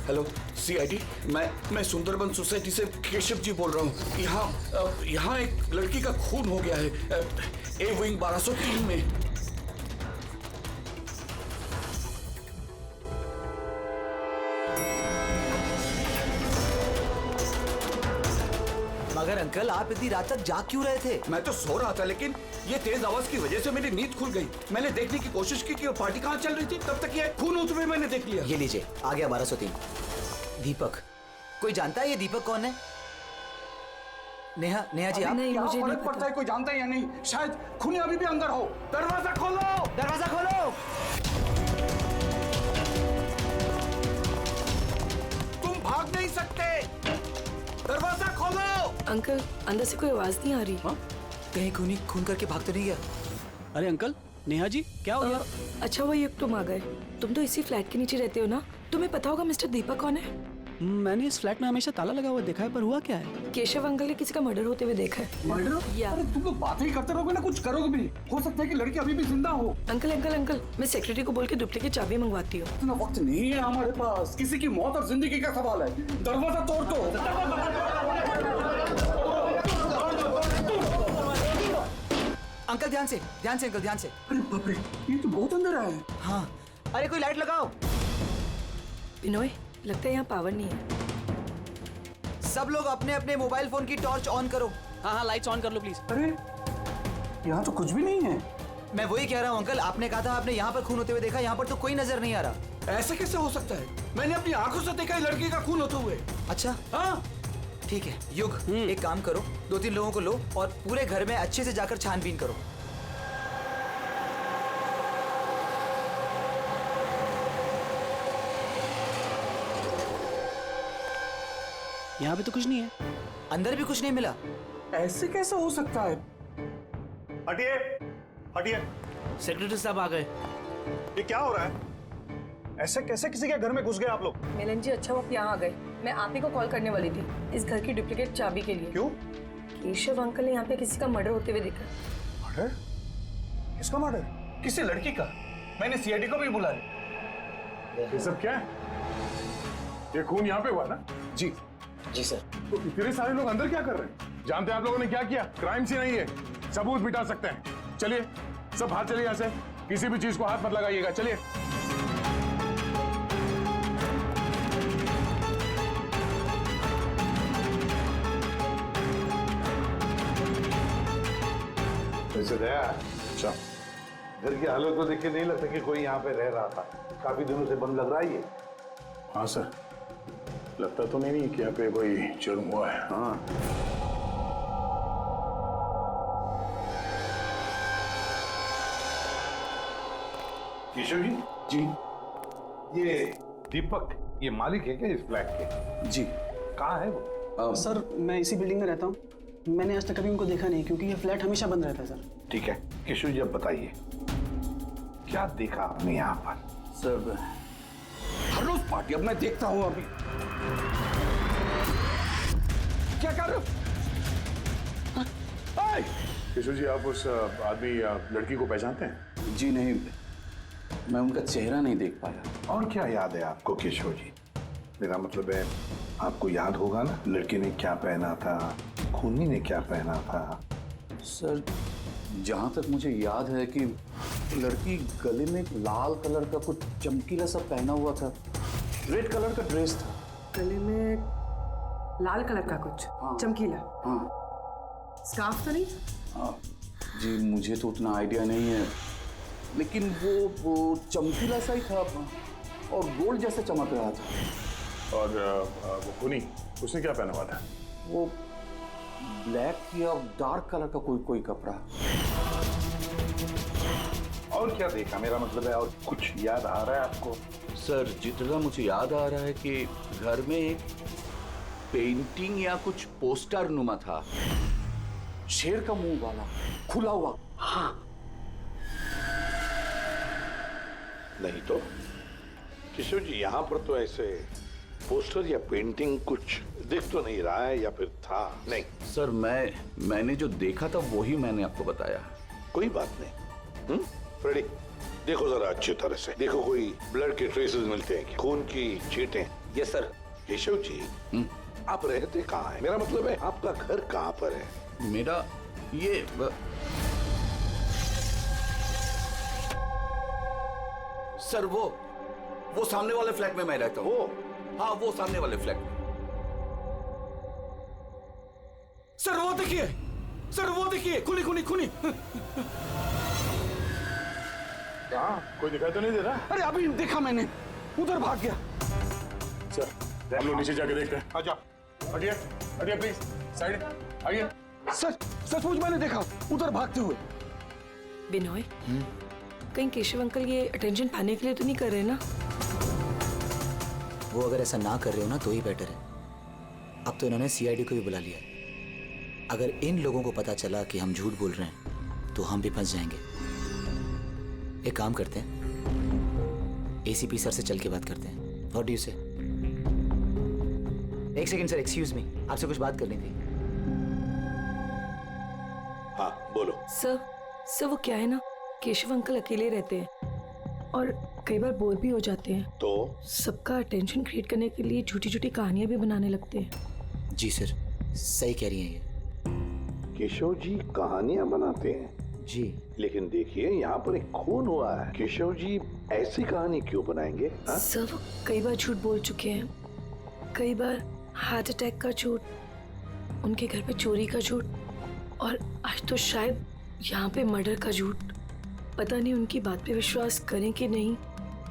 Hello CID, मैं Sundarban society से केशव जी बोल रहा हूँ। यहाँ एक लड़की का खून हो गया है ए विंग 1203 में। मगर अंकल आप इतनी रात तक जाग क्यों रहे थे? मैं तो सो रहा था, लेकिन ये तेज आवाज की वजह से मेरी नींद खुल गई। मैंने देखने की कोशिश की कि वो पार्टी कहाँ चल रही थी, तब तक ये खून होते हुए मैंने देख लिया। ये लीजिए, आ गया 1203। दीपक, कोई जानता है ये दीपक कौन है? नेहा जी आप? नहीं, मुझे नहीं पड़ता है, कोई जानता है या नहीं? शायद खूनी अभी भी अंदर हो। दरवाजा खोलो, दरवाजा खोलो। तुम भाग नहीं सकते, दरवाजा खोलो। अंकल, अंदर से कोई आवाज नहीं आ रही। कहीं खूनी खून करके भाग तो नहीं गया? अरे अंकल, नेहा जी क्या हो गया? अच्छा हुआ ये तुम आ गए। तुम तो इसी फ्लैट के नीचे रहते हो ना, तुम्हें पता होगा मिस्टर दीपक कौन है? मैंने इस फ्लैट में हमेशा ताला लगा हुआ देखा है, पर हुआ क्या है? केशव अंकल ने किसी का मर्डर होते हुए देखा है। मर्डर? या अरे तुम लोग बातें ही करते रहोगे ना, कुछ करोगे भी। हो सकता है कि लड़की अभी भी जिंदा हो। अंकल, मैं सेक्रेटरी को बोल के डुप्लीकेट चाबी मंगवाती हूँ। इतना वक्त नहीं है हमारे पास, किसी की मौत और जिंदगी का सवाल है। दरवाजा तोड़ दो। अंकल ध्यान से अंकल, ध्यान से। अरे बाप रे, ये तो बहुत अंदर है। हाँ, अरे कोई लाइट लगाओ। बिनोय, लगता है यहाँ पावर नहीं है। सब लोग अपने अपने मोबाइल फोन की टॉर्च ऑन करो। हाँ लाइट्स ऑन कर लो प्लीज। अरे यहाँ तो कुछ भी नहीं है। मैं वही कह रहा हूँ अंकल, आपने कहा था आपने यहाँ पर खून होते हुए देखा, यहाँ पर तो कोई नजर नहीं आ रहा। ऐसे कैसे हो सकता है? मैंने अपनी आंखों से देखा है लड़की का खून होते हुए। अच्छा हाँ ठीक है युग, एक काम करो, 2-3 लोगों को लो और पूरे घर में अच्छे से जाकर छानबीन करो। यहाँ पे तो कुछ नहीं है। अंदर भी कुछ नहीं मिला। ऐसे कैसे हो सकता है? हटिए, हटिए। सेक्रेटरी साहब आ गए। ये क्या हो रहा है? ऐसे कैसे किसी के घर में घुस गए आप लोग? मिलन जी, अच्छा वो आप यहाँ आ गए। मैं आप ही को कॉल करने वाली थी इस घर की डुप्लीकेट चाबी के लिए। क्यों? केशव अंकल ने यहाँ पे किसी का मर्डर होते हुए देखा। मर्डर? किसका मर्डर? किसी लड़की का। मैंने सीआईडी को भी बुलाया। ये सब क्या है? ये खून यहाँ पे हुआ ना? जी सर। तो इतने सारे लोग अंदर क्या कर रहे हैं? जानते हैं आप लोगों ने क्या किया? क्राइम सीन नहीं है, सबूत मिटा सकते हैं। चलिए सब बाहर चलिए यहाँ से, किसी भी चीज को हाथ मत लगाइएगा। चलिए। वैसे दया, अच्छा, घर की हालत को देख के नहीं लगता कि कोई यहाँ पे रह रहा था। काफी दिनों से बंद लग रहा है ये। हाँ सर, लगता तो नहीं कि यहाँ पे कोई जुर्म हुआ है। हाँ, केशव जी। जी ये दीपक, ये मालिक है क्या इस फ्लैट के? जी। कहाँ है वो? सर मैं इसी बिल्डिंग में रहता हूँ। मैंने आज तक कभी उनको देखा नहीं, क्योंकि ये फ्लैट हमेशा बंद रहता है सर। ठीक है केशव जी, अब बताइए क्या देखा आपने यहाँ पर? सर हर रोज पार्टी, अब मैं देखता हूँ। अभी क्या कर रहे हो? केशव जी, आप उस आदमी लड़की को पहचानते हैं? जी नहीं, मैं उनका चेहरा नहीं देख पाया। और क्या याद है आपको केशव जी? मेरा मतलब है आपको याद होगा ना, लड़की ने क्या पहना था, खूनी ने क्या पहना था? सर जहाँ तक मुझे याद है कि लड़की गले में लाल कलर का कुछ चमकीला सा पहना हुआ था, रेड कलर का ड्रेस था। गले में लाल कलर का कुछ चमकीला? हाँ स्कार्फ तो नहीं? जी मुझे तो उतना आइडिया नहीं है, लेकिन वो चमकीला सा ही था और गोल्ड जैसे चमक रहा था। और वो खूनी, उसने क्या पहना हुआ था? वो ब्लैक या डार्क कलर का कोई कपड़ा। और क्या देखा? मेरा मतलब है और कुछ याद आ रहा है आपको? सर जितना मुझे याद आ रहा है कि घर में एक पेंटिंग या कुछ पोस्टर नुमा था, शेर का मुंह वाला, खुला हुआ। हाँ नहीं तो किशोर जी, यहाँ पर तो ऐसे पोस्टर या पेंटिंग कुछ दिख तो नहीं रहा है, या फिर था? नहीं सर, मैंने जो देखा था वही मैंने आपको बताया। कोई बात नहीं। फ्रेडी, देखो जरा अच्छी तरह से देखो, कोई ब्लड के ट्रेसेस मिलते हैं क्या? खून की छींटें? Yes sir. केशव जी, आप रहते कहाँ हैं? मेरा मतलब है आपका घर कहाँ पर है? मेरा ये सर वो सामने वाले फ्लैट में मैं रहता हूँ। हाँ, वो सामने वाले फ्लैट में। सर वो देखिए खुली कहाँ? कोई दिखाई तो नहीं दे रहा? अरे अभी देखा मैंने, उधर भाग गया। चल हम लोग नीचे जाके देखते हैं। आजा, हटिए प्लीज, साइड आइए। सचमुच मैंने देखा उधर भागते हुए। बिनोय, कहीं केशव अंकल ये अटेंशन पाने के लिए तो नहीं कर रहे ना? वो अगर ऐसा ना कर रहे हो ना तो ही बेटर है। अब तो इन्होंने सीआईडी को भी बुला लिया है। अगर इन लोगों को पता चला कि हम झूठ बोल रहे हैं तो हम भी फंस जाएंगे। एक काम करते हैं, एसीपी सर से चल के बात करते हैं। व्हाट डू यू से? एक सेकंड सर, एक्सक्यूज मी, आपसे कुछ बात करनी थी। हाँ बोलो। सर वो क्या है ना, केशव अंकल अकेले रहते हैं और कई बार बोर भी हो जाते हैं, तो सबका अटेंशन क्रिएट करने के लिए छोटी छोटी कहानियां भी बनाने लगते हैं। जी सर, सही कह रही हैं ये। केशव जी कहानियां बनाते हैं? जी लेकिन देखिए यहाँ पर एक खून हुआ है, केशव जी ऐसी कहानी क्यों बनाएंगे? हाँ? सर वो कई बार झूठ बोल चुके हैं, कई बार हार्ट अटैक का झूठ, उनके घर पे चोरी का झूठ, और आज तो शायद यहाँ पे मर्डर का झूठ। पता नहीं उनकी बात पे विश्वास करें कि नहीं।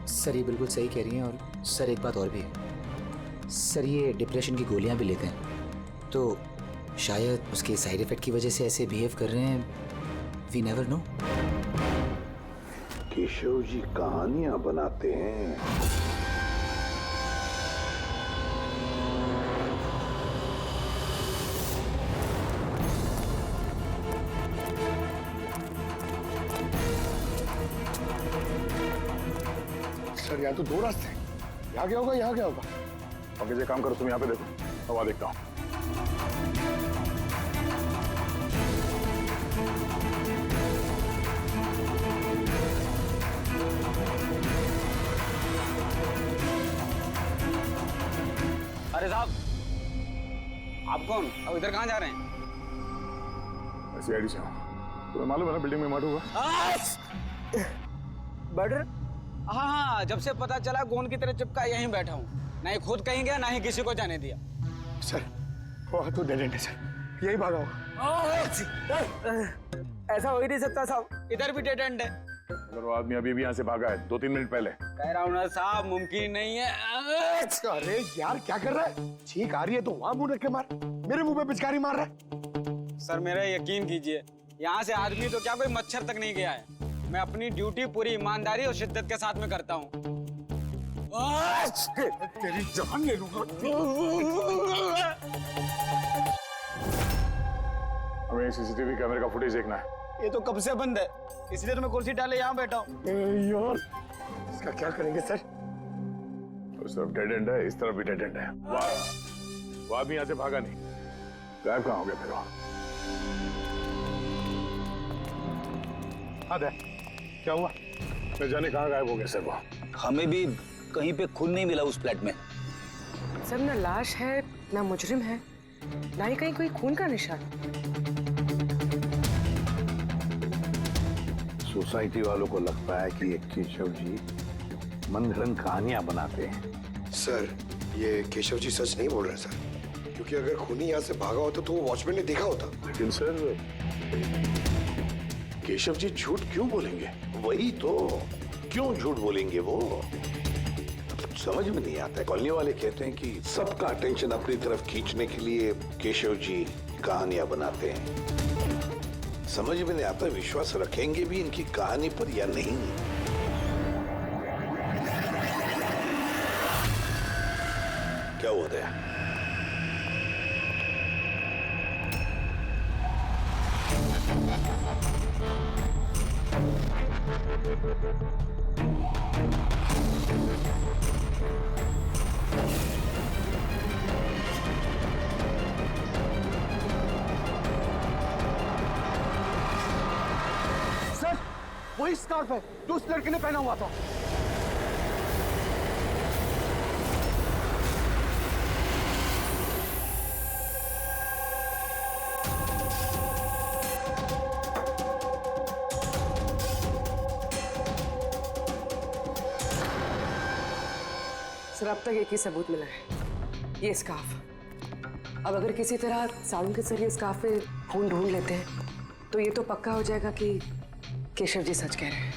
सर ये बिल्कुल सही कह रही हैं। और सर एक बात और भी है सर, ये डिप्रेशन की गोलियां भी लेते हैं, तो शायद उसके साइड इफेक्ट की वजह से ऐसे बिहेव कर रहे हैं। We never know. Keshav ji कहानियां बनाते हैं? सर यहाँ तो दो रास्ते हैं, यहाँ क्या होगा यहाँ क्या होगा? अब ये काम करो, तुम यहाँ पे देखो, हवा देखता हूँ। अरे साहब, आप कौन? अब इधर कहाँ जा रहे हैं? सीआईडी से हूँ। तुम्हें मालूम है ना बिल्डिंग में मर्डर हुआ? मर्डर? हाँ, जब से पता चला गोंद की तरह चिपका यहीं बैठा हूँ। ना ही खुद कहीं गया, ना ही किसी को जाने दिया। सर वो तो डेड एंड है सर, यही भागा होगा। ऐसा हो ही नहीं सकता साहब, इधर भी डेड एंड है। अगर वो आदमी अभी भी यहाँ से भागा है 2-3 मिनट पहले। कह रहा हूँ ना साहब, मुमकिन नहीं है। अरे यार क्या कर रहा है? छींक आ रही है तो वहाँ मुंह रख के मार, मेरे मुंह पे पिचकारी मार रहा है। सर मेरा यकीन कीजिए, यहाँ से आदमी तो क्या कोई मच्छर तक नहीं गया है। मैं अपनी ड्यूटी पूरी ईमानदारी और शिद्दत के साथ में करता हूँ। तेरी जान ले लूंगा। हमें सीसीटीवी कैमरे का फुटेज देखना है। ये तो कब से बंद है, इसलिए तो मैं कुर्सी डाले यहाँ बैठा हूँ। यार इसका क्या करेंगे सर? उस तरफ डेड एंड है, इस तरफ भी डेड एंड है। वो आदमी यहाँ से भागा नहीं, गायब कहाँ हो गया फिर वो? हाँ क्या हुआ? न जाने कहाँ गायब हो गया सर वो। हमें भी कहीं पे खून नहीं मिला उस फ्लैट में। सर ना लाश है, ना मुजरिम है, ना ही कहीं कोई खून का निशान। सोसाइटी वालों को लगता है कि ये केशव जी मनगढ़ंत कहानियां बनाते हैं। सर ये केशव जी सच नहीं बोल रहे सर, क्योंकि अगर खूनी यहाँ से भागा होता तो वो वॉचमैन ने देखा होता। लेकिन सर केशव जी झूठ क्यों बोलेंगे? वही तो, क्यों झूठ बोलेंगे वो? समझ में नहीं आता है। कॉलोनी वाले कहते हैं कि सबका अटेंशन अपनी तरफ खींचने के लिए केशव जी कहानियां बनाते हैं। समझ में नहीं आता विश्वास रखेंगे भी इनकी कहानी पर या नहीं। क्या हुआ था? सर वही वही स्कार्फ है जो उस लड़के ने पहना हुआ था। सर अब तक एक ही सबूत मिला है, ये स्कार्फ। अब अगर किसी तरह साउंड के जरिए स्कार्फ पे खून ढूंढ लेते हैं तो ये तो पक्का हो जाएगा कि केशव जी सच कह रहे हैं।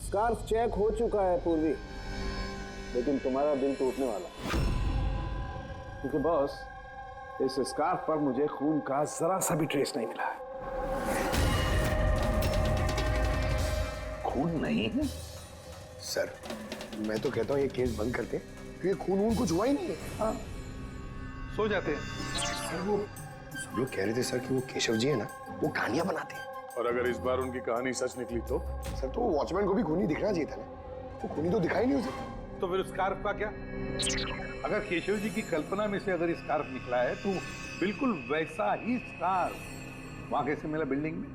स्कार्फ चेक हो चुका है पूर्वी, लेकिन तुम्हारा दिल टूटने वाला, क्योंकि बॉस इस स्कार्फ पर मुझे खून का जरा सा भी ट्रेस नहीं मिला। खून नहीं है? सर मैं तो कहता हूँ ये केस बंद करते, क्योंकि खून वून कुछ हुआ ही नहीं है। हाँ सो जाते हैं। सर वो सब लोग कह रहे थे सर कि वो केशव जी है ना, वो कहानियां बनाते हैं। और अगर इस बार उनकी कहानी सच निकली तो? सर तो वॉचमैन को भी खूनी दिखना चाहिए था ना, वो खूनी तो दिखाई नहीं उसे। तो फिर स्कार्फ का क्या? अगर केशव जी की कल्पना में से अगर स्कार्फ निकला है तो बिल्कुल वैसा ही स्कार्फ वहां कैसे मिला बिल्डिंग में?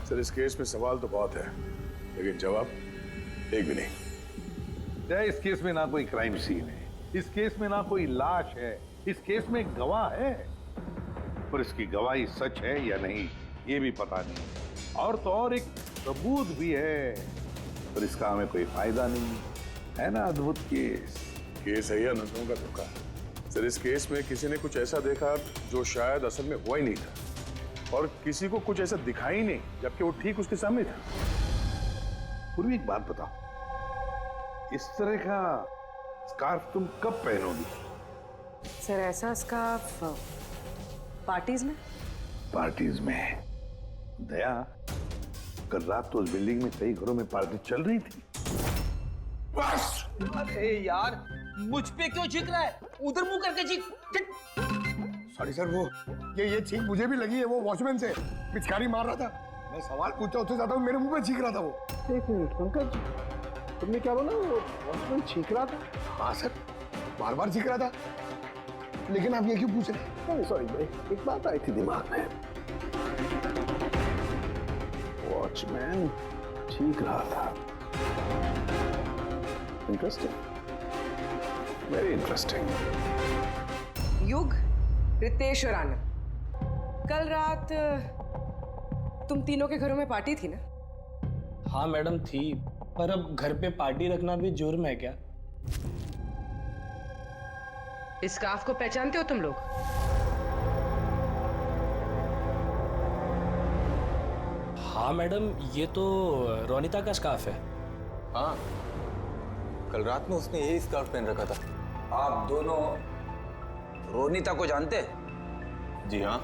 सर इस केस में सवाल तो बहुत है, लेकिन जवाब एक भी नहीं। इस केस में ना कोई क्राइम सीन है, इस केस में ना कोई लाश है, इस केस में एक गवाह है, पर इसकी गवाही सच है या नहीं ये भी पता नहीं। और तो और एक सबूत भी है, पर इसका हमें कोई फायदा नहीं है ना। अद्भुत केस है या नजरों का धोखा? सर इस केस में किसी ने कुछ ऐसा देखा जो शायद असल में हुआ ही नहीं था, और किसी को कुछ ऐसा दिखाई नहीं जबकि वो ठीक उसके सामने था। पूर्वी एक बात बताओ, इस तरह का स्कार्फ तुम कब पहनोगी? सर ऐसा स्कार्फ पार्टीज में? पार्टीज में? दया, कल रात तो उस बिल्डिंग में कई घरों में पार्टी चल रही थी। बस अरे यार मुझ पे क्यों चीख रहा है? उधर मुंह करके चीख। सॉरी सर, वो ये चीख मुझे भी लगी है, वो वॉचमैन से पिचकारी मार रहा था। मैं सवाल पूछता उससे ज्यादा मेरे मुंह पे चीख रहा था वो। एक मिनट पंकज, तुमने क्या बोला? वो वॉचमैन चीख रहा था? हाँ सर, बार बार चीख रहा था। लेकिन आप ये क्यों पूछ रहे हैं? सॉरी भाई, एक बात आई थी दिमाग में। वॉचमैन चीख रहा था। Interesting, very interesting. युग, रितेश और आनंद, कल रात तुम तीनों के घरों में पार्टी थी ना? हाँ मैडम थी, पर अब घर पे पार्टी रखना भी जुर्म है क्या? इस स्कार्फ को पहचानते हो तुम लोग? हाँ मैडम, ये तो रोनिता का स्कार्फ है। हाँ, कल रात में उसने यही स्कार्फ पहन रखा था। आप दोनों रोनिता को जानते हैं? जी हाँ,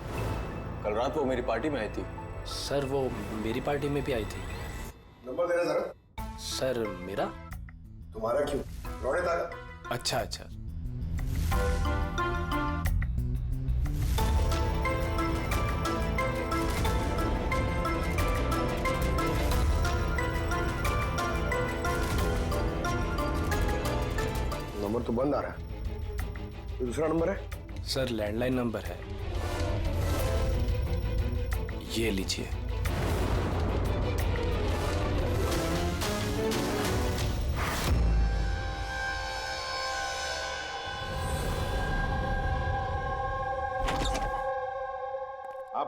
कल रात वो मेरी पार्टी में आई थी। सर वो मेरी पार्टी में भी आई थी। नंबर देना जरा। सर मेरा? तुम्हारा क्यों, रोनिता का। अच्छा अच्छा। नंबर तो बंद आ रहा है, तो दूसरा नंबर है? सर लैंडलाइन नंबर है, ये लीजिए।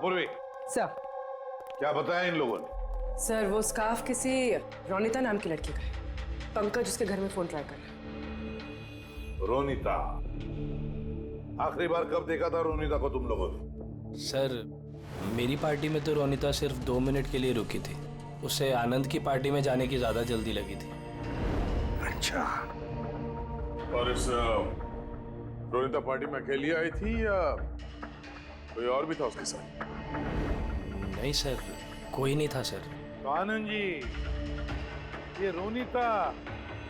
पूर्वी, सर क्या बताया इन लोगों ने? सर वो स्कार्फ किसी रोनिता नाम की लड़की का है। पंकज उसके घर में फोन ट्राई कर रहा है। रोनिता? आखिरी बार कब देखा था रोनिता को तुम लोगों ने? सर मेरी पार्टी में तो रोनिता सिर्फ 2 मिनट के लिए रुकी थी, उसे आनंद की पार्टी में जाने की ज्यादा जल्दी लगी थी। अच्छा, और इस रोनिता पार्टी में अकेली आई थी या कोई और भी था उसके साथ? नहीं सर, कोई नहीं था सर। तो आनंद जी, ये रोनिता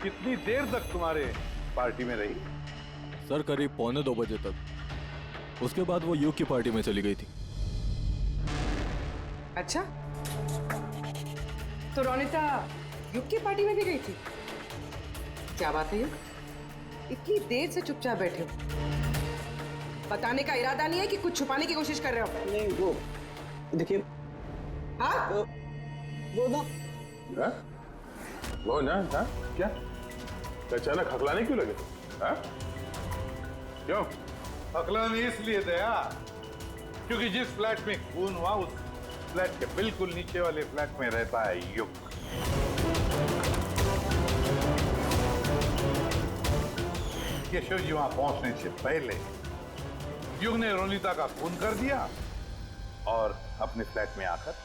कितनी देर तक तुम्हारे पार्टी में रही? सर करीब 1:45 बजे तक। उसके बाद वो युग की पार्टी में चली गई थी। अच्छा, तो रोनिता युग की पार्टी में भी गई थी? क्या बात है युग, इतनी देर से चुपचाप बैठे हो? बताने का इरादा नहीं है कि कुछ छुपाने की कोशिश कर रहे हो? नहीं वो देखिए, हाँ? वो ना हाँ? वो ना हाँ क्या अचानक हकलाने क्यों लगे हाँ? क्यों हकलाने इसलिए दया क्योंकि जिस फ्लैट में खून हुआ उस फ्लैट के बिल्कुल नीचे वाले फ्लैट में रहता है युग। केशव जी वहां पहुंचने से पहले युग ने रोनिता का खून कर दिया और अपने फ्लैट में आकर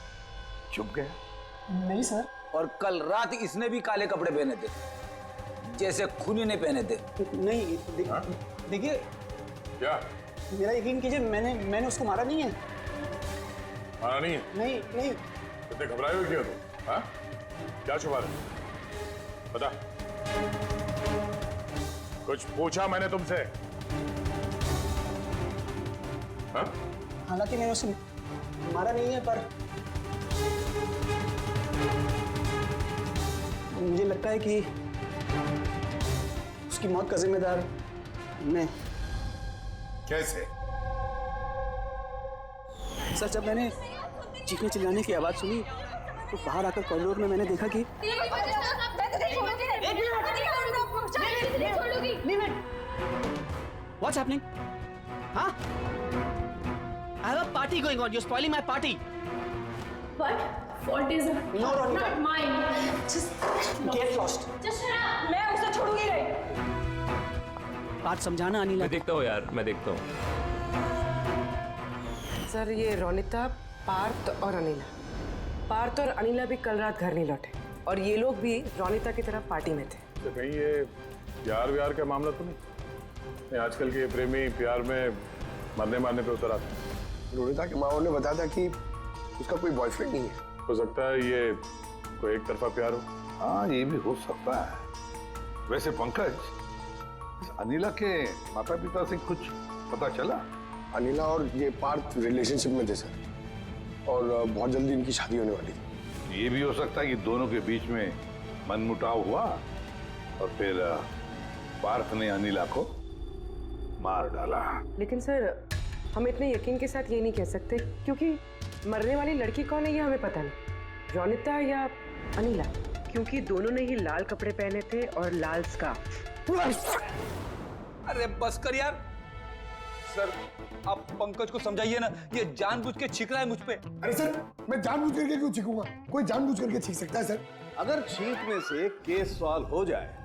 छुप गया। नहीं सर। और कल रात इसने भी काले कपड़े पहने थे जैसे खूनी ने पहने थे। नहीं देखिए क्या मेरा यकीन कीजिए, मैंने उसको मारा नहीं है। मारा नहीं है? नहीं। इतने घबराए हुए क्यों तुम हाँ? क्या छुपा रहे बता। कुछ पूछा मैंने तुमसे हाँ? हालांकि मैंने उसे मारा नहीं है, पर मुझे लगता है कि उसकी मौत का जिम्मेदार मैं। कैसे? सर, जब मैंने चीखने चिल्लाने की आवाज सुनी तो बाहर आकर कॉरिडोर में मैंने देखा कि What's happening? Huh? I have a party going on. You're spoiling my party. What? Fault is No, Ronita. not mine. Just Get lost. Just shut up. मैं उसे छोड़ूंगी नहीं। बात समझाना अनिला। मैं देखता हूँ यार, मैं देखता हूँ। सर, ये रोनिता, पार्थ और अनिला। पार्थ और अनिला भी कल रात घर नहीं लौटे और ये लोग भी रोनिता की तरफ पार्टी में थे। तो कहीं ये प्यार व्यार का मामला तो नहीं? आजकल के प्रेमी प्यार में मरने मारने पे उतर आते। रोनिता के माँ ने बताया था कि उसका कोई बॉयफ्रेंड नहीं है। हो सकता है ये कोई एक तरफा प्यार हो। हाँ, ये भी हो सकता है। वैसे पंकज, इस अनिला के माता पिता से कुछ पता चला? अनिला और ये पार्थ रिलेशनशिप में थे सर, और बहुत जल्दी इनकी शादी होने वाली थी। ये भी हो सकता है कि दोनों के बीच में मनमुटाव हुआ और फिर पार्थ ने अनिला को मार डाला। लेकिन सर, हम इतने यकीन के साथ ये नहीं कह सकते क्योंकि मरने वाली लड़की कौन है ये हमें पता नहीं। रोनिता या अनिला, क्योंकि दोनों ने ही लाल कपड़े पहने थे और लाल स्कार्फ। अरे बस कर यार। सर, आप पंकज को समझाइए ना, ये जानबूझ के छींक रहा है मुझ पे। अरे सर, मैं जानबूझ करके क्यों छींकूंगा? कोई जानबूझ करके छींक सकता है सर? अगर छींकने से केस सॉल्व हो जाए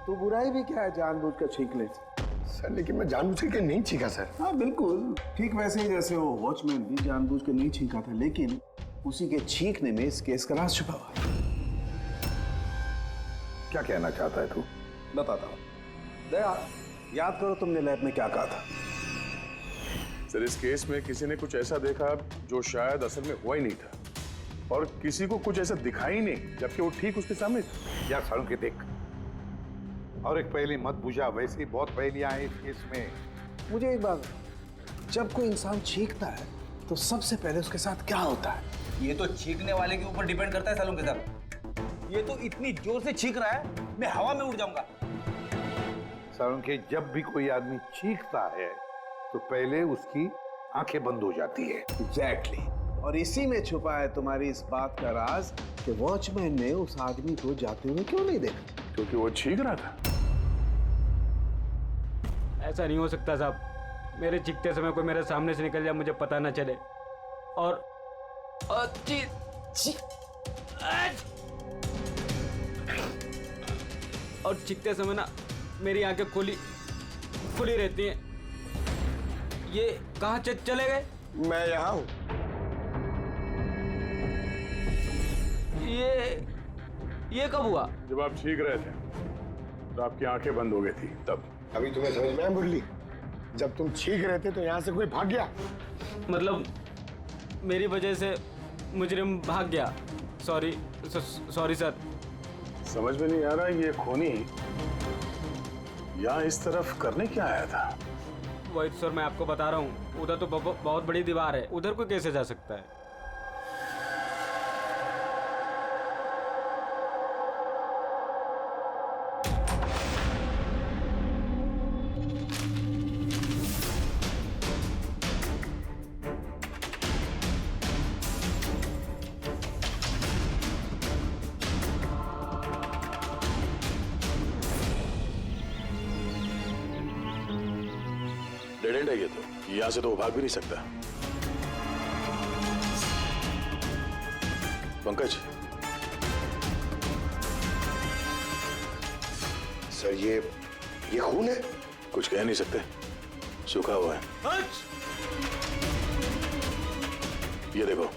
तो बुराई भी क्या है जानबूझ कर छींकने से? सर, लेकिन मैं जानबूझ करके नहीं छींका सर। हाँ बिल्कुल ठीक वैसे ही जैसे वो वॉचमैन भी जानबूझ कर नहीं छींका था, लेकिन उसी के छींकने में इस केस का राज छुपा हुआ है। क्या कहना चाहता है तू? बताता हूँ। दया, याद करो तुमने लैब में क्या कहा था? सर, इस केस में किसी ने कुछ ऐसा देखा जो शायद असल में हुआ ही नहीं था, और किसी को कुछ ऐसा दिखाई नहीं जबकि वो ठीक उसके सामने था। यार सारुण के देख, और एक पहेली मत बुझा, वैसे ही बहुत पहेलियां हैं इस केस में। मुझे एक बात, जब कोई इंसान छींकता है तो सबसे पहले उसके साथ क्या होता है? ये तो छींकने वाले के ऊपर डिपेंड करता है सालों के साथ। ये तो इतनी जोर से छींक रहा है, मैं हवा में उड़ जाऊंगा। सारुण के, जब भी कोई आदमी छींकता है तो पहले उसकी आंखें बंद हो जाती है। एग्जैक्टली। और इसी में छुपा है तुम्हारी इस बात का राज कि वॉचमैन ने उस आदमी को जाते हुए क्यों नहीं देखा? क्योंकि वो छींक रहा था। ऐसा नहीं हो सकता साहब। मेरे चीखते समय कोई मेरे सामने से निकल जाए, मुझे पता ना चले। और चीखते समय ना मेरी आंखें खुली रहती हैं। ये कहाँ चले गए? मैं यहाँ हूँ। ये कब हुआ? जब आप छींक रहे थे तो आपकी आंखें बंद हो गई थी तब। अभी तुम्हें समझ में आया मुरली? जब तुम छींक रहे थे तो यहाँ से कोई भाग गया। मतलब मेरी वजह से मुजरिम भाग गया। Sorry sir. समझ में नहीं आ रहा ये खूनी यहाँ इस तरफ करने क्या आया था? वही सर मैं आपको बता रहा हूँ, उधर तो बहुत बड़ी दीवार है, उधर कोई कैसे जा सकता है? डेड एंड है ये तो, यहाँ से तो वो भाग भी नहीं सकता। पंकज, सर ये खून है? कुछ कह नहीं सकते, सूखा हुआ है। ये देखो।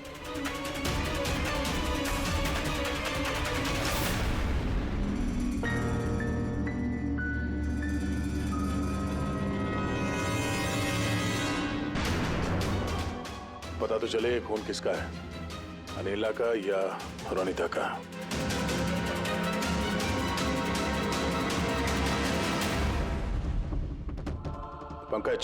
पता तो चले खून किसका है, अनिला का या रोनिता का। पंकज,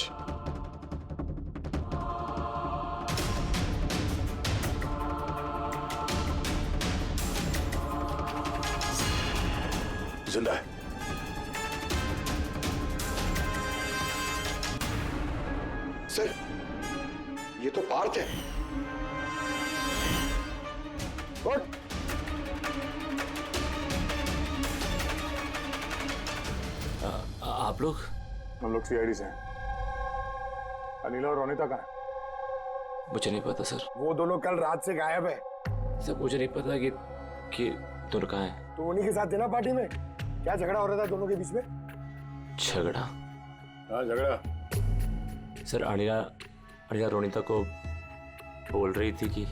जिंदा है। सर ये तो पार्थ है। आप लोग? हम लोग सीआईडी से हैं। अनिला और रोनिता कहाँ है? मुझे नहीं पता सर। वो दोनों कल रात से गायब है। सर मुझे नहीं पता कि दोनों कहाँ हैं। तो उन्हीं के साथ थे ना पार्टी में? क्या झगड़ा हो रहा था दोनों के बीच में? झगड़ा? हाँ झगड़ा। सर अनिला रोनिता को बोल रही थी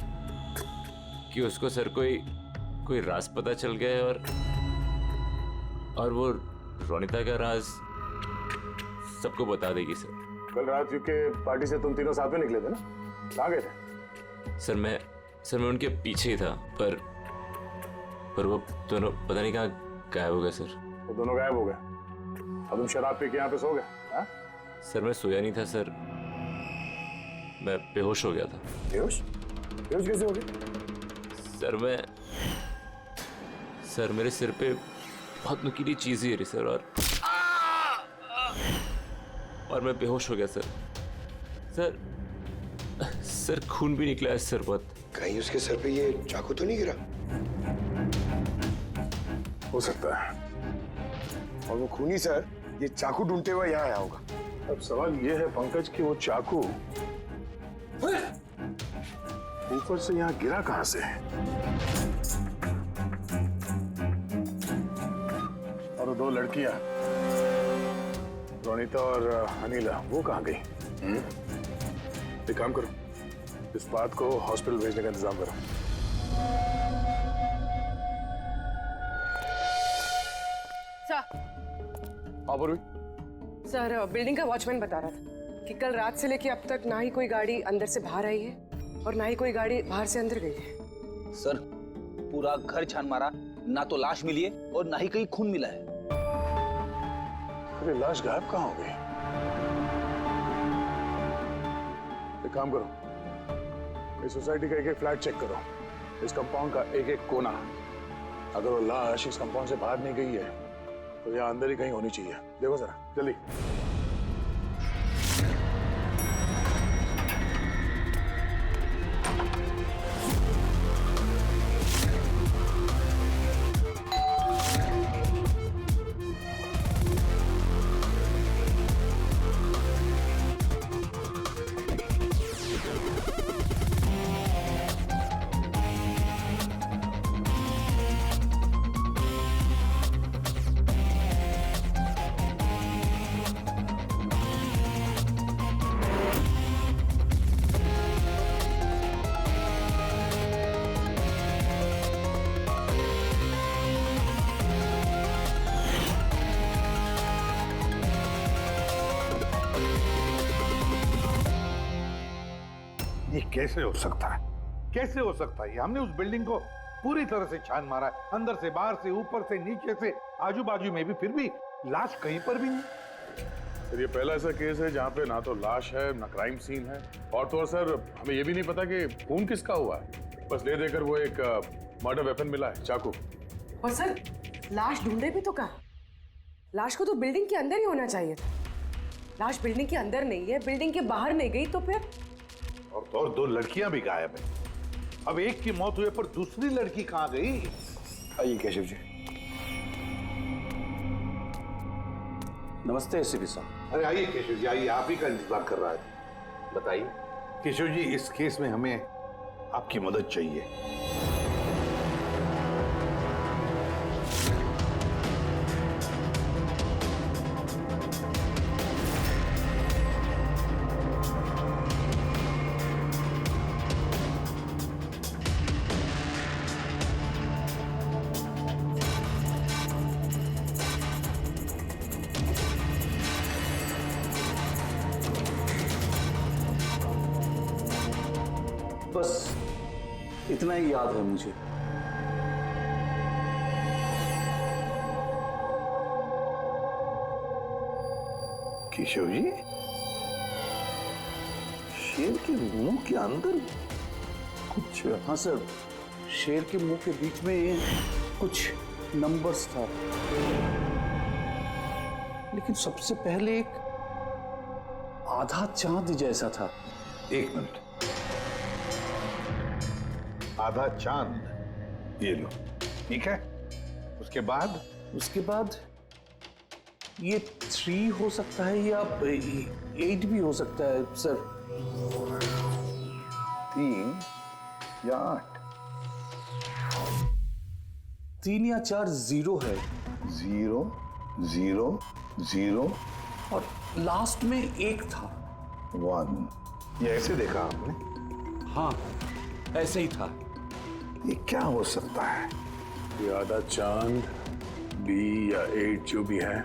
कि उसको सर कोई राज पता चल गया है और वो रोनिता का राज सबको बता देगी सर। कल रात के पार्टी से तुम तीनों साथ में निकले थे ना? कहाँ गए थे? सर मैं उनके पीछे ही था पर वो दोनों पता नहीं कहाँ गायब हो गए सर। वो दोनों गायब हो गए। अब तुम शराब पी के यहाँ पे सो गए? हाँ? सर मैं सोया नहीं था सर, मैं बेहोश हो गया था। बेहोश कैसे हो गए? सर मेरे सिर पे बहुत नुकीली चीज गिरी सर और मैं बेहोश हो गया सर। सर खून भी निकला है सर बहुत। कहीं उसके सर पे ये चाकू तो नहीं गिरा? हो सकता है। और वो खूनी सर ये चाकू ढूंढते हुए यहाँ आया होगा। अब सवाल ये है पंकज कि वो चाकू ऊपर से यहाँ गिरा कहाँ से? और वो दो लड़कियां रोनिता और अनिला वो कहाँ गई? एक काम करो, इस बात को हॉस्पिटल भेजने का इंतजाम करो। सर बिल्डिंग का वॉचमैन बता रहा था कि कल रात से लेके अब तक ना ही कोई गाड़ी अंदर से बाहर आई है और ना ही कोई गाड़ी बाहर से अंदर गई है। सर पूरा घर छान मारा, ना तो लाश मिली है और ना ही कहीं खून मिला है। अरे लाश गायब कहाँ हो गई? एक काम करो, इस सोसाइटी का एक फ्लैट चेक करो, इस कंपाउंड का एक कोना। अगर वो लाश इस कंपाउंड से बाहर नहीं गई है तो यहाँ अंदर ही कहीं होनी चाहिए। देखो जरा जल्दी। ये कैसे हो सकता है? कैसे हो सकता है? हमने उस बिल्डिंग को पूरी तरह से छान मारा है, अंदर से बाहर से ऊपर से नीचे से आजू बाजू में भी, फिर भी लाश कहीं पर भी नहीं। सर ये पहला ऐसा केस है जहाँ पे ना तो लाश है ना क्राइम सीन है, और तो और सर हमें ये भी नहीं पता कि खून किसका हुआ है। बस ले देकर वो एक मर्डर वेपन मिला है, चाकू। और सर लाश ढूंढे भी तो कहाँ? लाश को तो बिल्डिंग के अंदर ही होना चाहिए था। लाश बिल्डिंग के अंदर नहीं है, बिल्डिंग के बाहर नहीं गई, तो फिर? और दो लड़कियां भी गायब है। अब एक की मौत हुई पर दूसरी लड़की कहाँ गई? आइए केशव जी। नमस्ते एसीपी साहब। अरे आइए केशव जी, आइए, आप ही का इंतजार कर रहा है। बताइए। केशव जी, इस केस में हमें आपकी मदद चाहिए। बस इतना ही याद है मुझे। केशव जी, शेर के मुंह के अंदर कुछ। हाँ सर, शेर के मुंह के बीच में कुछ नंबर्स था, लेकिन सबसे पहले एक आधा चांद जैसा था। एक मिनट, आधा चांद, ये लो, ठीक है। उसके बाद ये 3 हो सकता है या 8 भी हो सकता है सर। 3 या 8? 3 या 4 0 है। 0 0 0 और लास्ट में 1 था। 1। ये ऐसे देखा आपने? हाँ, ऐसे ही था। ये क्या हो सकता है? ये आधा चांद, बी या 8 जो भी है,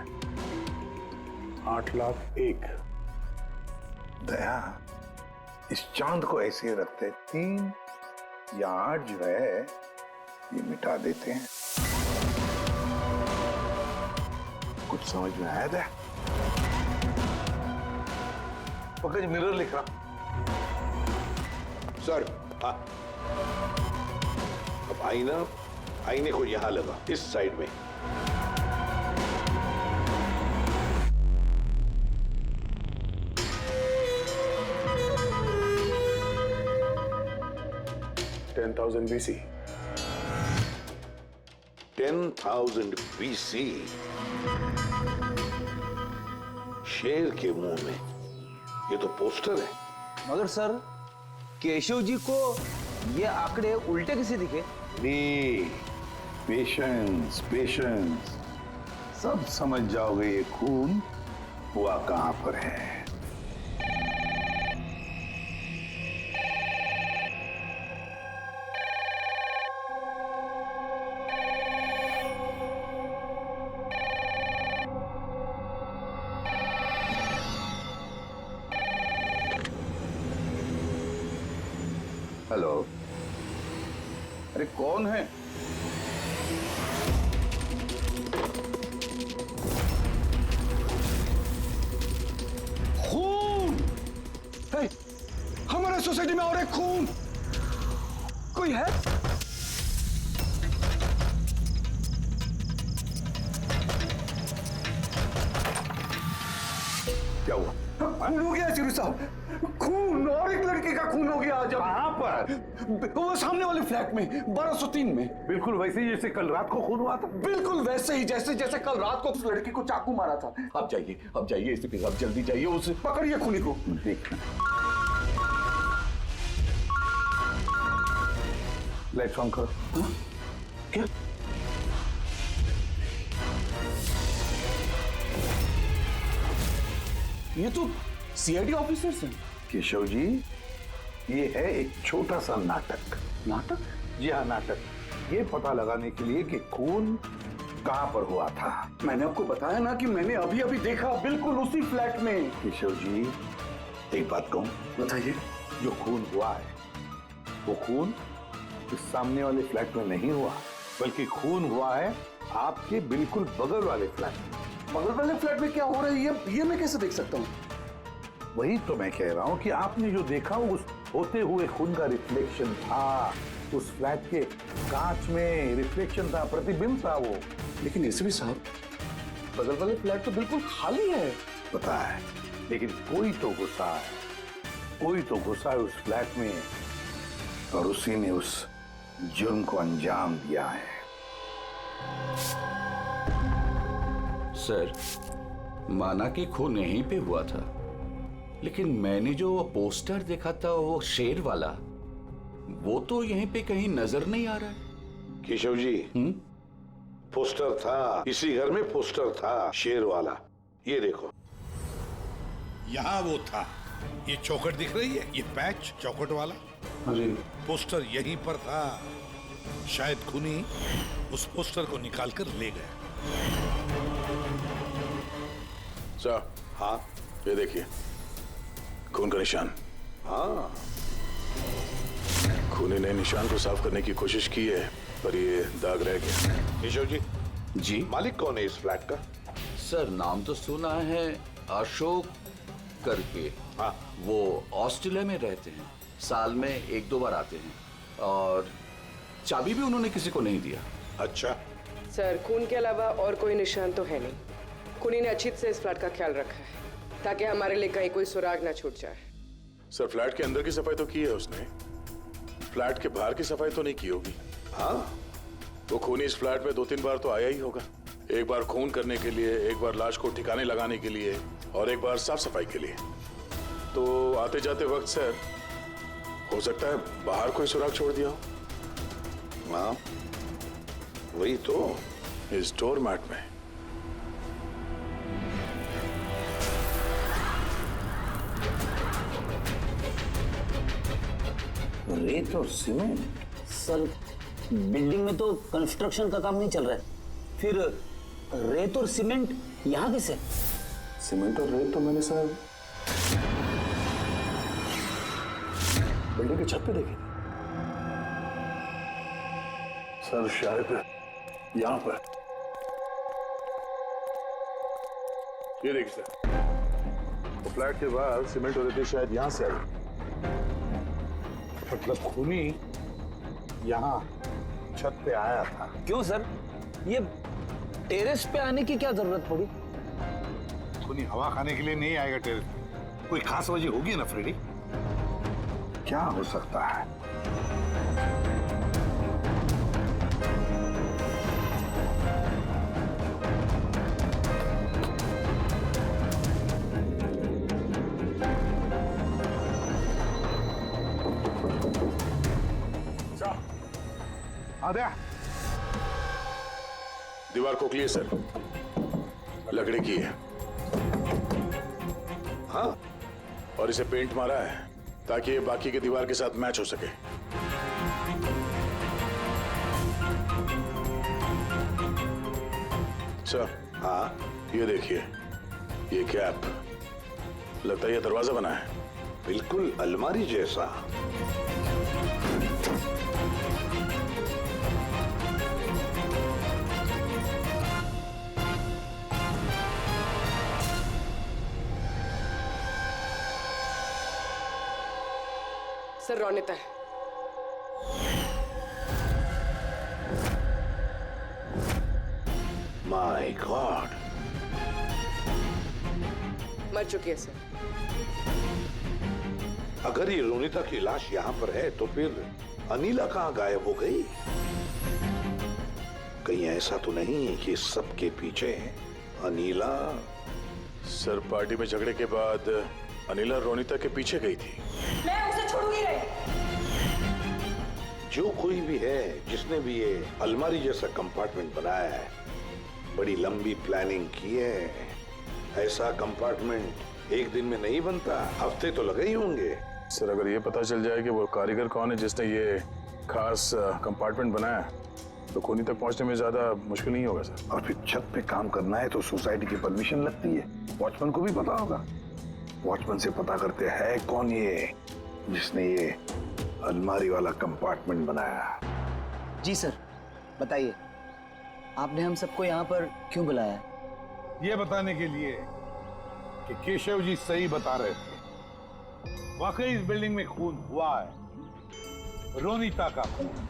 8,01,000। दया, इस चांद को ऐसे रखते 3 या 8 जो है ये मिटा देते हैं। कुछ समझ में आया दया? पंकज, मिरर लिख रहा। सर, हाँ। अब आईने को यहां लगा, इस साइड में। BC। 10,000 BC। शेर के मुंह में, ये तो पोस्टर है। मगर सर, केशव जी को ये आंकड़े उल्टे किसे दिखे? पेशेंस पेशेंस, सब समझ जाओगे ये खून हुआ कहां पर है। हेलो, अरे कौन है? खून है हमारे सोसाइटी में, और एक खून। कोई है? क्या हुआ? खून हो गया चिरू साहब, खून, और एक लड़के का खून हो गया आज। कहां पर? वो सामने वाले फ्लैट में, 1203 में। बिल्कुल वैसे ही जैसे कल रात को खून हुआ था। बिल्कुल वैसे ही जैसे कल रात को उस लड़की को चाकू मारा था। अब जाइए एसीपी साहब, जल्दी जाइए, उसे पकड़िए खूनी को। देखना। लाइट्स ऑन करो। हाँ? क्या? ये तो सीआईडी ऑफिसर्स हैं। केशव जी, ये है एक छोटा सा नाटक। नाटक? जी हाँ, नाटक। ये पता लगाने के लिए कि खून कहां पर हुआ था। मैंने आपको बताया ना कि मैंने अभी अभी देखा, बिल्कुल उसी फ्लैट में। केशव जी, एक बात कहूं? बताइए। जो खून हुआ है वो खून इस सामने वाले फ्लैट में नहीं हुआ, बल्कि खून हुआ है आपके बिल्कुल बगल वाले फ्लैट में। बगल वाले फ्लैट में क्या हो रहा है ये मैं कैसे देख सकता हूँ? वही तो मैं कह रहा हूं कि आपने जो देखा उस होते हुए खून का रिफ्लेक्शन था। उस फ्लैट के कांच में रिफ्लेक्शन था, प्रतिबिंब था वो। लेकिन एसीपी साहब, बगल वाले फ्लैट तो बिल्कुल खाली है। पता है, लेकिन कोई तो घुसा है उस फ्लैट में, और उसी ने उस जुर्म को अंजाम दिया है। सर, माना कि खून यहीं पे हुआ था, लेकिन मैंने जो वो पोस्टर देखा था वो शेर वाला, वो तो यहीं पे कहीं नजर नहीं आ रहा है। केशव जी, पोस्टर था, इसी घर में पोस्टर था शेर वाला। ये देखो, यहाँ वो था। ये चौखट दिख रही है, ये पैच चौखट वाला, अरे पोस्टर यहीं पर था। शायद खूनी उस पोस्टर को निकाल कर ले गया। साहब, हाँ ये देखिए, खून का निशान। हाँ, खूनी ने निशान को साफ करने की कोशिश की है, पर ये दाग रह गया। केशव जी, जी मालिक कौन है इस फ्लैट का? सर, नाम तो सुना है, अशोक करके। हाँ, वो ऑस्ट्रेलिया में रहते हैं, साल में 1-2 बार आते हैं, और चाबी भी उन्होंने किसी को नहीं दिया। अच्छा। सर, खून के अलावा और कोई निशान तो है नहीं। खूनी ने अच्छी से इस फ्लैट का ख्याल रखा है ताकि हमारे लिए कहीं कोई सुराग ना छूट जाए। सर, फ्लैट के अंदर की सफाई तो की है उसने, फ्लैट के बाहर की सफाई तो नहीं की होगी। हाँ, वो खूनी इस फ्लैट में 2-3 बार तो आया ही होगा। एक बार खून करने के लिए, एक बार लाश को ठिकाने लगाने के लिए, और एक बार साफ सफाई के लिए। तो आते जाते वक्त सर, हो सकता है बाहर कोई सुराग छोड़ दिया हो। हाँ, वही तो। इस डोर मैट में। रेत और सीमेंट? सर, बिल्डिंग में तो कंस्ट्रक्शन का काम नहीं चल रहा है, फिर रेत और सीमेंट यहाँ कैसे? सीमेंट और रेत तो मैंने सर बिल्डिंग की छत पे देखी थी। सर, शायद यहाँ पर। ये देखिए सर, तो फ्लैट के बाहर सीमेंट और रेत शायद यहाँ से आई। मतलब खूनी यहाँ छत पे आया था। क्यों सर, ये टेरेस पे आने की क्या जरूरत पड़ी? खूनी हवा खाने के लिए नहीं आएगा टेरेस पे। कोई खास वजह होगी ना फ्रेडी? क्या हो सकता है? आद्या, दीवार खोखली है सर, लकड़ी की है। हाँ, और इसे पेंट मारा है ताकि ये बाकी के दीवार के साथ मैच हो सके। सर, हाँ, ये देखिए, ये कैप, लगता है ये दरवाजा बना है। बिल्कुल अलमारी जैसा। सर, रौनिता है। माय गॉड, मर चुकी है सर। अगर ये रोनिता की लाश यहाँ पर है तो फिर अनीला कहाँ गायब हो गई? कहीं ऐसा तो नहीं कि सबके पीछे अनीला? सर, पार्टी में झगड़े के बाद अनीला रोनिता के पीछे गई थी। मैं उसे छोड़ूंगी नहीं। जो कोई भी है, जिसने भी ये अलमारी जैसा कंपार्टमेंट बनाया है, बड़ी लंबी प्लानिंग की है। ऐसा कंपार्टमेंट एक दिन में नहीं बनता, हफ्ते तो लगे ही होंगे। सर, अगर ये पता चल जाए कि वो कारीगर कौन है जिसने ये खास कंपार्टमेंट बनाया, तो खूनी तक पहुंचने में ज्यादा मुश्किल नहीं होगा सर। और फिर छत पे काम करना है तो सोसाइटी की परमिशन लगती है। वॉचमैन को भी पता होगा। वॉचमैन से पता करते हैं कौन ये जिसने ये अलमारी वाला कंपार्टमेंट बनाया। जी सर, बताइए, आपने हम सबको यहाँ पर क्यों बुलाया? ये बताने के लिए कि केशव जी सही बता रहे थे। वाकई इस बिल्डिंग में खून हुआ है, रोनिता का खून।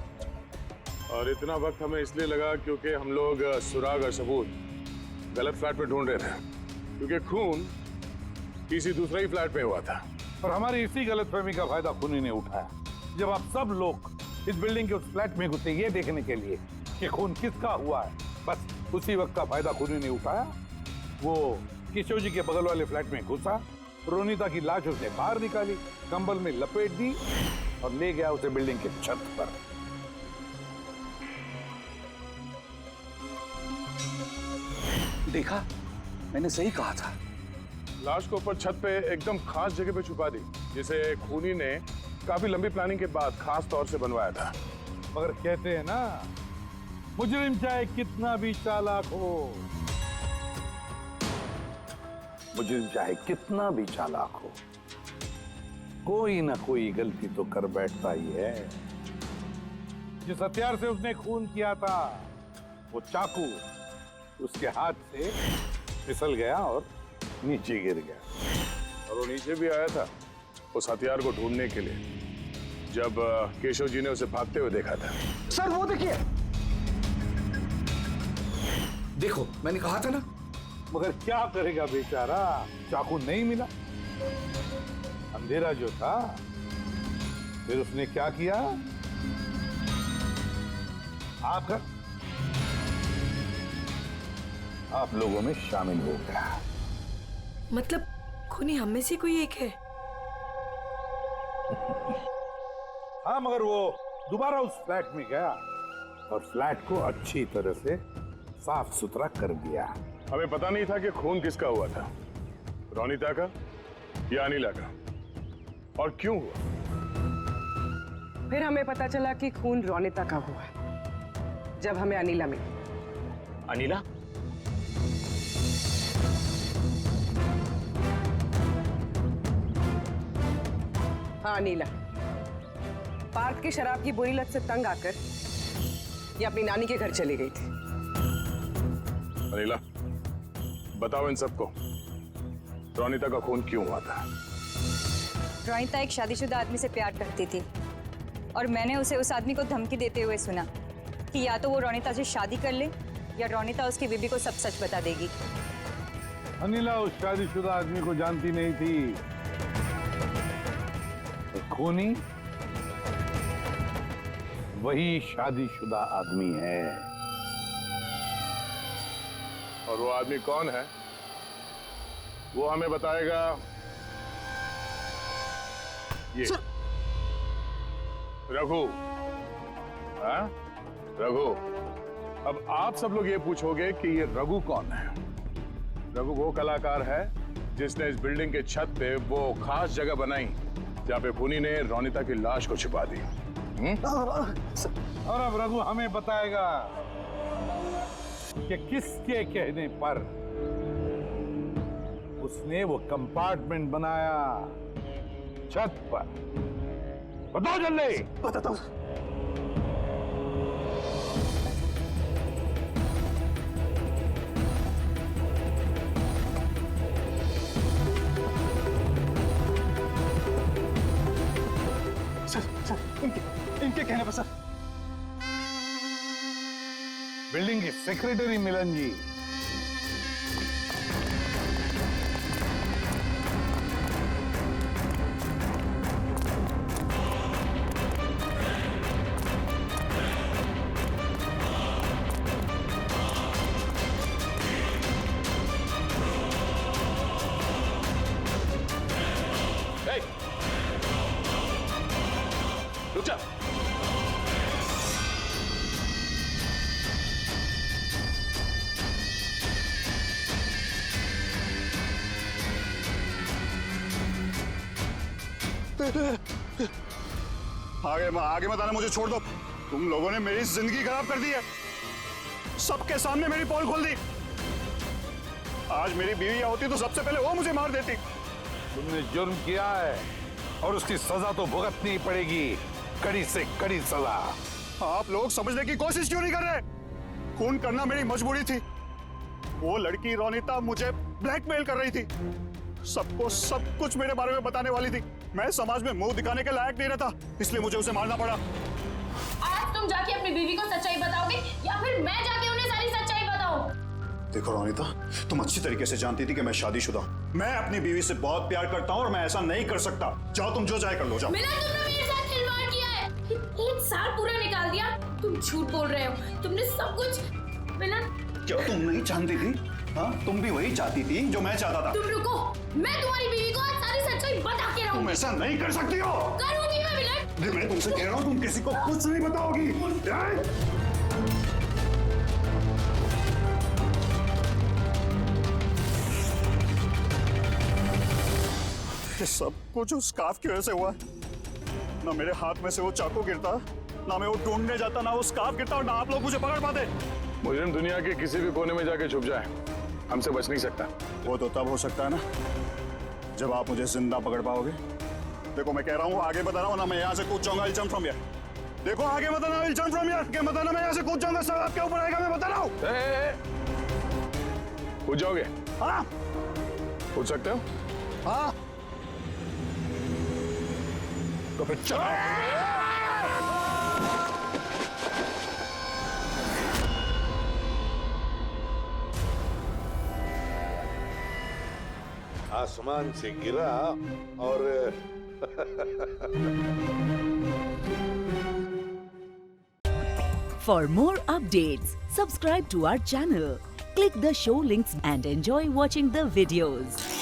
और इतना वक्त हमें इसलिए लगा क्योंकि हम लोग सुराग और सबूत गलत फ्लैट में ढूंढ रहे थे, क्योंकि खून किसी दूसरे ही फ्लैट में हुआ था। और हमारी इसी गलतफहमी का फायदा खूनी ने उठाया। जब आप सब लोग इस बिल्डिंग के उस फ्लैट में घुसे ये देखने के लिए कि खून किसका हुआ है, बस उसी वक्त का फायदा खूनी ने उठाया। वो केशव जी के बगल वाले फ्लैट में घुसा, रोनिता की लाश उसने बाहर निकाली, कंबल में लपेट दी और ले गया उसे बिल्डिंग के छत पर। देखा, मैंने सही कहा था। लाश को ऊपर छत पे एकदम खास जगह पे छुपा दी, जिसे खूनी ने काफी लंबी प्लानिंग के बाद खास तौर से बनवाया था। मगर कहते हैं ना, मुजरिम चाहे कितना भी चालाक हो, मुजरिम चाहे कितना भी चालाक हो, कोई ना कोई गलती तो कर बैठता ही है। जिस हथियार से उसने खून किया था, वो चाकू उसके हाथ से फिसल गया और नीचे गिर गया। और वो नीचे भी आया था उस हथियार को ढूंढने के लिए, जब केशव जी ने उसे भागते हुए देखा था। सर वो देखिए, देखो मैंने कहा था ना। मगर क्या करेगा बेचारा, चाकू नहीं मिला, अंधेरा जो था। फिर उसने क्या किया, आकर आप लोगों में शामिल हो गया। मतलब खूनी हम में से कोई एक है? हाँ, मगर वो दोबारा उस फ्लैट में गया और फ्लैट को अच्छी तरह से साफ सुथरा कर दिया। हमें पता नहीं था कि खून किसका हुआ था, रोनिता का या अनिला का, और क्यों हुआ। फिर हमें पता चला कि खून रोनिता का हुआ जब हमें अनिला मिली। अनिला? हाँ, अनिला पार्थ की शराब की बुरी लत से तंग आकर ये अपनी नानी के घर चली गई थी। अनिला, बताओ इन सबको, रोनिता का खून क्यों हुआ था? रोनिता एक शादीशुदा आदमी से प्यार करती थी और मैंने उसे उस आदमी को धमकी देते हुए सुना कि या तो वो रोनिता से शादी कर ले या रोनिता उसकी बीबी को सब सच बता देगी। अनिला उस शादीशुदा आदमी को जानती नहीं थी। तो खूनी वही शादीशुदा आदमी है। और वो आदमी कौन है वो हमें बताएगा ये रघु। हाँ रघु, अब आप सब लोग ये पूछोगे कि ये रघु कौन है। रघु वो कलाकार है जिसने इस बिल्डिंग के छत पे वो खास जगह बनाई जहाँ पे खूनी ने रोनिता की लाश को छुपा दी। और अब रघु हमें बताएगा कि किसके कहने पर उसने वो कंपार्टमेंट बनाया छत पर। बताओ जल्दी। बताता हूँ। सर, इनके कहने पर सर। बिल्डिंग की सेक्रेटरी मिलन जी। रुक जा। आगे मत आना, मुझे छोड़ दो। तुम लोगों ने मेरी जिंदगी खराब कर दी है, सबके सामने मेरी पोल खोल दी। आज मेरी बीवी होती तो सबसे पहले वो मुझे मार देती। तुमने जुर्म किया है और उसकी सजा तो भुगतनी ही पड़ेगी, कड़ी से कड़ी सजा। आप लोग समझने की कोशिश क्यों नहीं कर रहे? खून करना मेरी मजबूरी थी। वो लड़की रोनिता मुझे ब्लैकमेल कर रही थी, सबको सब कुछ मेरे बारे में बताने वाली थी। मैं समाज में मुंह दिखाने के लायक नहीं रहता, इसलिए मुझे उसे मारना पड़ा। आज तुम जाके अपनी बीवी को सच्चाई बताओगे या फिर मैं जाके उन्हें सारी सच्चाई बताऊं? देखो रोनिता, तुम अच्छी तरीके से जानती थी कि मैं शादीशुदा हूं। मैं अपनी बीवी से बहुत प्यार करता हूं और मैं ऐसा नहीं कर सकता। जाओ, तुम जो चाहे कर लो, जाओ। मिलन, तुमने मेरे साथ खिलवाड़ किया है। एक साल पूरा निकाल दिया। तुम झूठ बोल रहे हो, तुमने सब कुछ। मिलन, क्या तुम नहीं जानती थी हाँ, तुम भी वही चाहती थी जो मैं चाहता था। तुम रुको, मैं तुम्हारी बीवी को आज सारी सच्चाई बता के रहूंगी। तुम ऐसा नहीं कर सकती हो। करूंगी मैं विलन। मैं तुमसे कह रहा हूँ, तुम किसी को कुछ नहीं बताओगी। ये सब कुछ उस स्कार्फ की वजह से हुआ। ना मेरे हाथ में से वो चाकू गिरता, ना मैं वो ढूंढने जाता, ना वो स्कार्फ गिरता और ना आप लोग मुझे पकड़ पाते। मुजरिम दुनिया के किसी भी कोने में जाके छुप जाए, हमसे बच नहीं सकता। वो तो तब हो सकता है ना जब आप मुझे जिंदा पकड़ पाओगे। देखो मैं कह रहा हूँ, आगे बता रहा हूँ ना, मैं यहाँ से कूद जाऊंगा। I'll jump from here। देखो आगे बताना, I'll jump from here। क्या बताना, मैं यहाँ से कूद जाऊंगा, सब आपके ऊपर आएगा, मैं बता रहा हूँ। कूद जाओगे? हाँ कूद सकते हो? हाँ तो फिर चलो। आसमान से गिरा और For more updates, subscribe to our channel, click the show links and enjoy watching the videos.